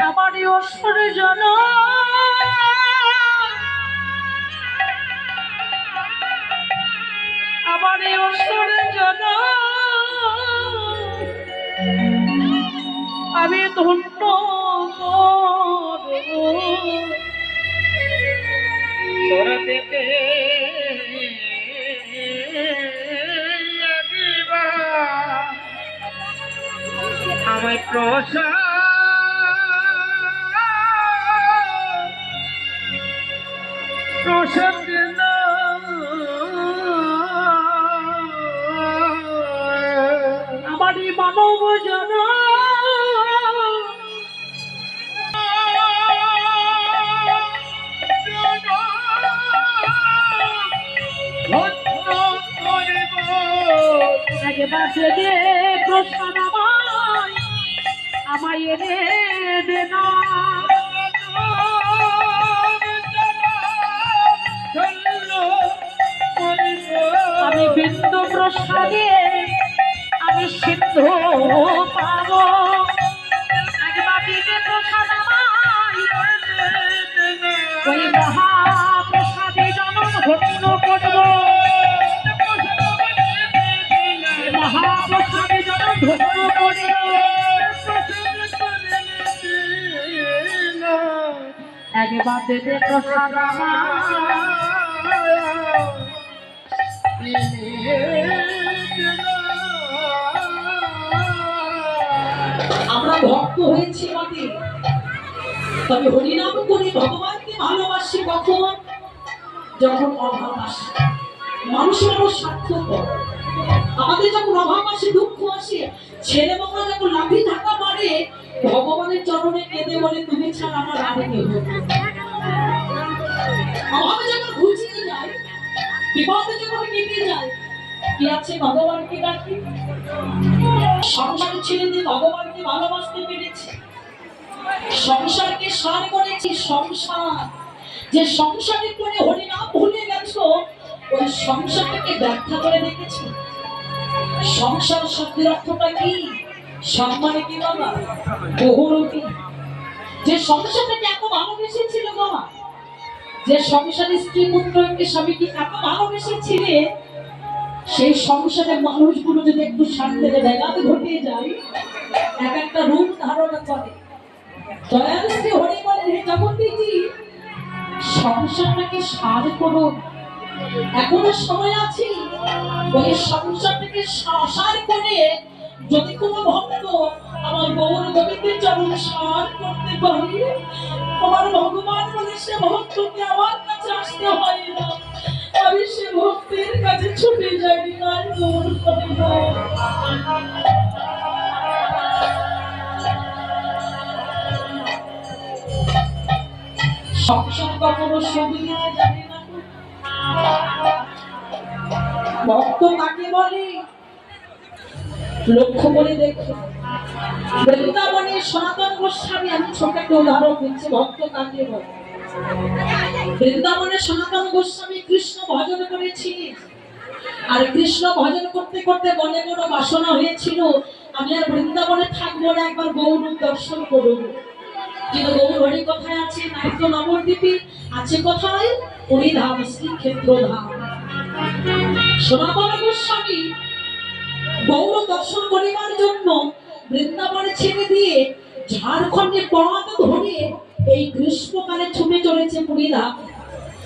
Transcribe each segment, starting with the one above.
আমারই অসুর জন আমারই অসুর জন আমি ধন্য তোরা থেকে আমায় প্রসাদ আমারই মানব জন বাসে দে প্রসাদ আমায় এনে দে না আমি বিন্দু প্রসাদে আমি সিদ্ধ পাবো প্রসাদ ওই মহাপ্রসাদে জনম ধন্য করবো মহাপ্রসাদে জনম ধন্য করবো একবার দেবে প্রসাদ আমরা ভক্ত হয়েছি বটে, তবে হরিনাম করে ভগবানকে ভালোবাসি কখন? যখন অভাব আসে, মানুষের আরো স্বার্থপর। আমাদের যখন অভাব আসে, দুঃখ আসে, ছেলে বাবা যখন লাঠি ঢাকা মারে, ভগবানের চরণে কেঁদে বলে তুমি ছাড়া আমার আর কেউ নেই। অভাবে যখন ঘুচিয়ে যায়, বিপদে যখন কেটে যায়, কি আছে ভগবানকে ডাকি। সংসার ছেড়ে দিয়ে ভগবানকে ভালোবাসতে পেরেছি, সংসারকে সার করেছি। সংসার যে সংসারে করে হরিনাম ভুলে গেছো, ওই সংসারটাকে ব্যাখ্যা করে দেখেছি। সংসার শব্দের অর্থটা কি? সম্মানে কি বাবা? বহুরূপী। যে সংসারটাকে এত ভালোবেসেছিল বাবা, যে সংসারে স্ত্রী পুত্রকে স্বামীকে এত ভালোবেসেছিলে, সেই সংসারের মানুষগুলো যদি একটু শান্তিতে ব্যাঘাত ঘটিয়ে যায়, এক একটা রূপ ধারণ করে। দয়াল শ্রী হরি বলেন, হে জগৎজি, সংসারটাকে সার করুন, এখনো সময় আছে। ওই সংসারটাকে সার করে যদি কোনো ভক্ত আমার গৌর গোবিন্দের চরণ সার করতে পারে, আমার ভগবান বলে সে ভক্তকে আমার কাছে আসতে হয় না, আমি সে ভক্তের কাছে ছুটে যাই। সংসার কখনো সুবিধা জানে না। ভক্ত কাকে বলে লক্ষ্য করে দেখো। বৃন্দাবনের সনাতন গোস্বামী, আমি ছোট একটা উদাহরণ দিচ্ছি, ভক্ত কাকে বলে। বৃন্দাবনের সনাতন গোস্বামী কৃষ্ণ ভজন করেছিলেন, আর কৃষ্ণ ভজন করতে করতে মনে বড় বাসনা হয়েছিল, আমি আর বৃন্দাবনে থাকবো না, একবার গৌর দর্শন করব। কিন্তু গৌর হরি কোথায় আছে? নাই তো নবদ্বীপে আছে। কোথায়? হরিধাম, শ্রীক্ষেত্র ধাম। সনাতন গোস্বামী গৌর দর্শন করিবার জন্য বৃন্দাবনে ছেড়ে দিয়ে ঝাড়খণ্ডে পথ ধরে এই গ্রীষ্মকালে ছুটে চলেছে পুরীধাম।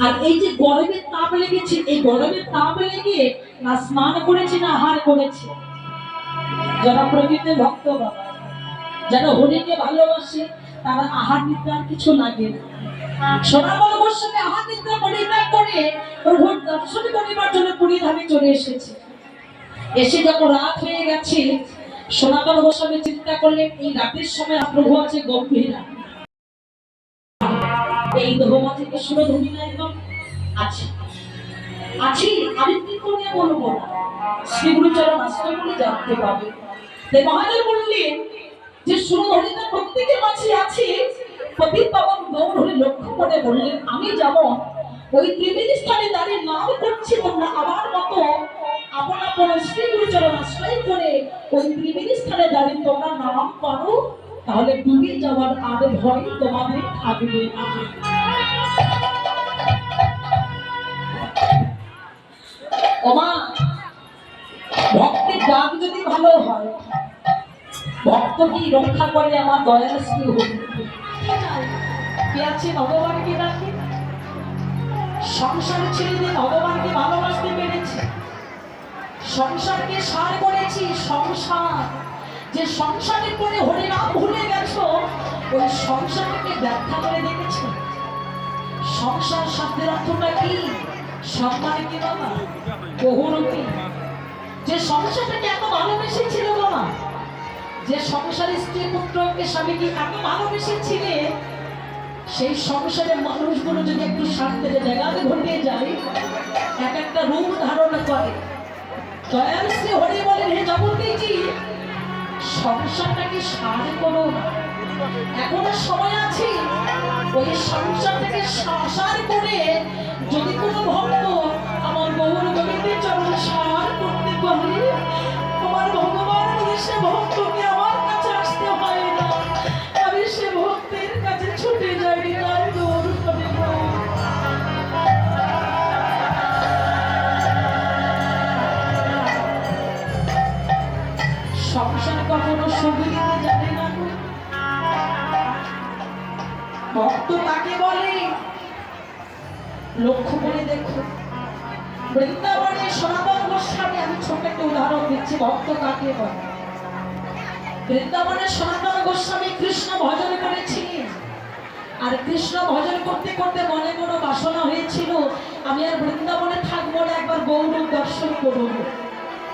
আর এই যে গরমের তাপ লেগেছে, এই গরমের তাপ লেগে না স্নান করেছে না আহার করেছে। যারা প্রকৃতির ভক্ত বাবা, যারা হরিকে ভালোবাসে, তারা আহার নিদ্রার কিছু লাগে না। সনাতন গোস্বামী আহার নিদ্রা পরিত্যাগ করে প্রভুর দর্শন করিবার জন্য পুরীধামে চলে এসেছে। এসে যখন রাত হয়ে গেছে, সনাতন গোস্বামী চিন্তা করলেন, এই রাতের সময় প্রভু আছে গম্ভীরা, এই দোহমা থেকে সুরধনী নাই আছে আছে, আমি কি করে বলবো না, শ্রী গুরুচরণ আশ্রয় বলে জানতে পাবে। তাই মহাদেব বললেন যে সুরধনীটা প্রত্যেকের মাঝে আছে। পতিত পাবন গৌর হরি লক্ষ্য করে বললেন, আমি যেমন ওই ত্রিবেণী স্থানে দাঁড়িয়ে নাম করছি, তোমরা আমার মতো আপন আপন শ্রী গুরু চরণ আশ্রয় করে ওই ত্রিবেণী স্থানে দাঁড়িয়ে তোমরা নাম করো, তাহলে ডুবে যাওয়ার আর ভয় তোমাদের থাকবে না। ওমা, ভক্তের ডাক যদি ভালো হয়, ভক্ত কি রক্ষা করে আমার দয়াল শ্রী হরি। কে আছে ভগবানকে ডাকে, সংসার ছেড়ে দিয়ে ভগবানকে ভালোবাসতে পেরেছি, সংসারকে সার করেছি। সংসার যে সংসারের পরে হরিনাম ভুলে গেছো, ওই সংসারকে ব্যাখ্যা করে দেখেছো। সংসার শব্দের অর্থটা কি? সম্মান কি বাবা? বহুরূপী। যে সংসারটাকে এত ভালোবেসেছিল বাবা, যে সংসারে স্ত্রী পুত্রকে স্বামীকে এত ভালোবেসেছিলে, সেই সংসারের মানুষগুলো যদি একটু শান্তির জায়গাতে ঘটে যায়, এক একটা রূপ ধারণ করে। দয়াল শ্রী হরি বলেন, হে জগদীজি, সংসারটাকে সার করো, এখনো সময় আছে। ওই সংসারটাকে সার করে যদি কোনো ভক্ত আমার গৌর গোবিন্দের চরণে সার করতে পারে, আমার ভগবান বলে সে ভক্তকে আমার কাছে আসতে হয় না, আমি সে ভক্তের কাছে ছুটে যাই না। গৌর সংসার কখনো সুবিধা জানে না। ভক্ত কাকে বলে লক্ষ্য করে দেখো। বৃন্দাবনে সনাতন গোস্বামী, আমি ছোট একটা উদাহরণ দিচ্ছি, ভক্ত কাকে বলে। বৃন্দাবনে সনাতন গোস্বামী কৃষ্ণ ভজন করেছিলেন, আর কৃষ্ণ ভজন করতে করতে মনে কোনো বাসনা হয়েছিল, আমি আর বৃন্দাবনে থাকবো না, একবার গৌর দর্শন করব।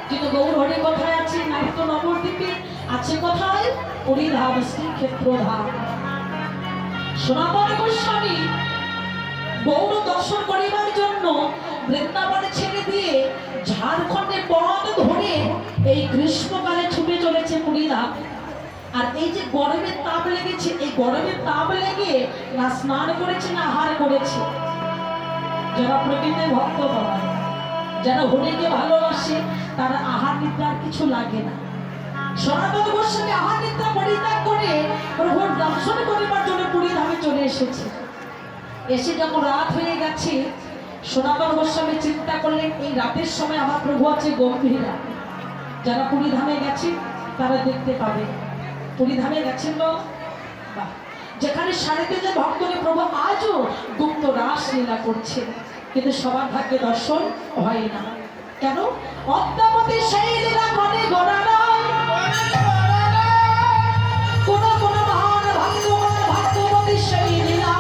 কিন্তু গৌর হরি কোথায় আছে? নাট্য নবদ্বীপে আছে। কোথায়? হরিধাম, শ্রীক্ষেত্র ধাম। সনাতন গোস্বামী গৌর দর্শন করিবার জন্য বৃন্দাবনে ছেড়ে দিয়ে ঝাড়খণ্ডে পথ ধরে এই গ্রীষ্মকালে ছুটে চলেছে হরিধাম। আর এই যে গরমের তাপ লেগেছে, এই গরমের তাপ লেগে না স্নান করেছে না আহার করেছে। যারা প্রকৃতির ভক্ত বাবা, যারা হরিকে ভালোবাসে, তারা আহার নিদ্রার কিছু লাগে না। সনাতন গোস্বামী আহার নিদ্রা পরিত্যাগ করে প্রভুর দর্শন করিবার জন্য পুরীধামে চলে এসেছে। এসে যখন রাত হয়ে গেছে, সনাতন গোস্বামী চিন্তা করলেন, এই রাতের সময় আমার প্রভু আছে গম্ভীরা। যারা পুরীধামে গেছে তারা দেখতে পাবে। পুরীধামে গেছেন না? যেখানে সারিতে যে ভক্তকে প্রভু আজও গুপ্ত রাস লীলা করছে, কিন্তু সবার ভাগ্যে দর্শন হয় না। কেন? অদ্যাবধি সেই লীলা করে গড়া নয়। কোন কোন মহান ভক্তবতী সেই লীলা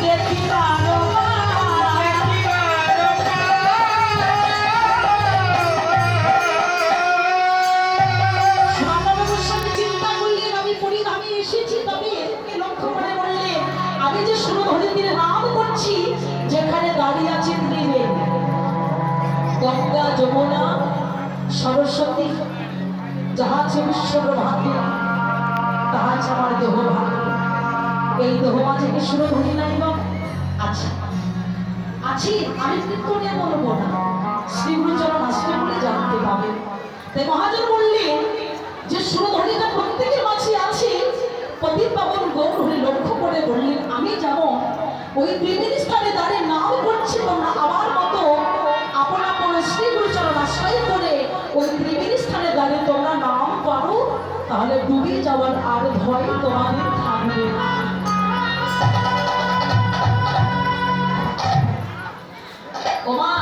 দেখিবার চিন্তা করলেন, আমি পরিধামে এসেছি, তবে এদেরকে লক্ষ্য করে বললেন, আমি যে সুরধরি তীরে নাম করছি, যেখানে দাঁড়িয়ে আছে ত্রিবেণী, গঙ্গা, যমুনা, সরস্বতী, যাহা আছে বিশ্বব্রহ্মাণ্ডে, তাহা আছে আমার দেহ ভাগ। এই দেহ মাঝে কি সুরধরি নাই বা? আছে, আছি। আমি কিন্তু বলবো না, শ্রীগুরুচরণ আসলে বলে জানতে পাবে। তাই মহাজন বললেন যে সুরধরিটা প্রত্যেকের মাঝে আছে। পতিত পাবন গৌর হরি লক্ষ্য করে বললেন, আমি যেমন ওই ত্রিবেণী স্থানে দাঁড়িয়ে নাম করছি, তোমরা আমার মতো আপন আপন শ্রীগুরুচরণ আশ্রয় করে ওই ত্রিবেণী স্থানে দাঁড়িয়ে তোমরা নাম করো, তাহলে ডুবে যাওয়ার আর ভয় তোমাদের থাকবে না। ওমা,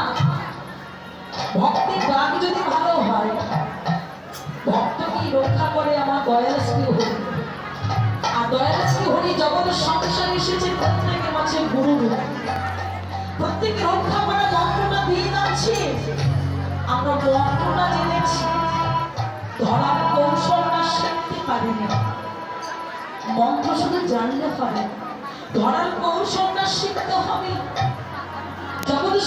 ভক্তের ডাক যদি ভালো হয়, ভক্ত কি রক্ষা করে আমার দয়াল শ্রী হরি। আর দয়াল শ্রী হরি জগতের সংসারে এসেছে প্রত্যেকের মাঝে গুরু, প্রত্যেকে রক্ষা করা মন্ত্রটা দিয়ে যাচ্ছে। আমরা মন্ত্রটা জেনেছি, ধরার কৌশলটা শিখতে পারিনি। মন্ত্র শুধু জানলে হবে, ধরার কৌশলটা শিখতে হবে। জগতের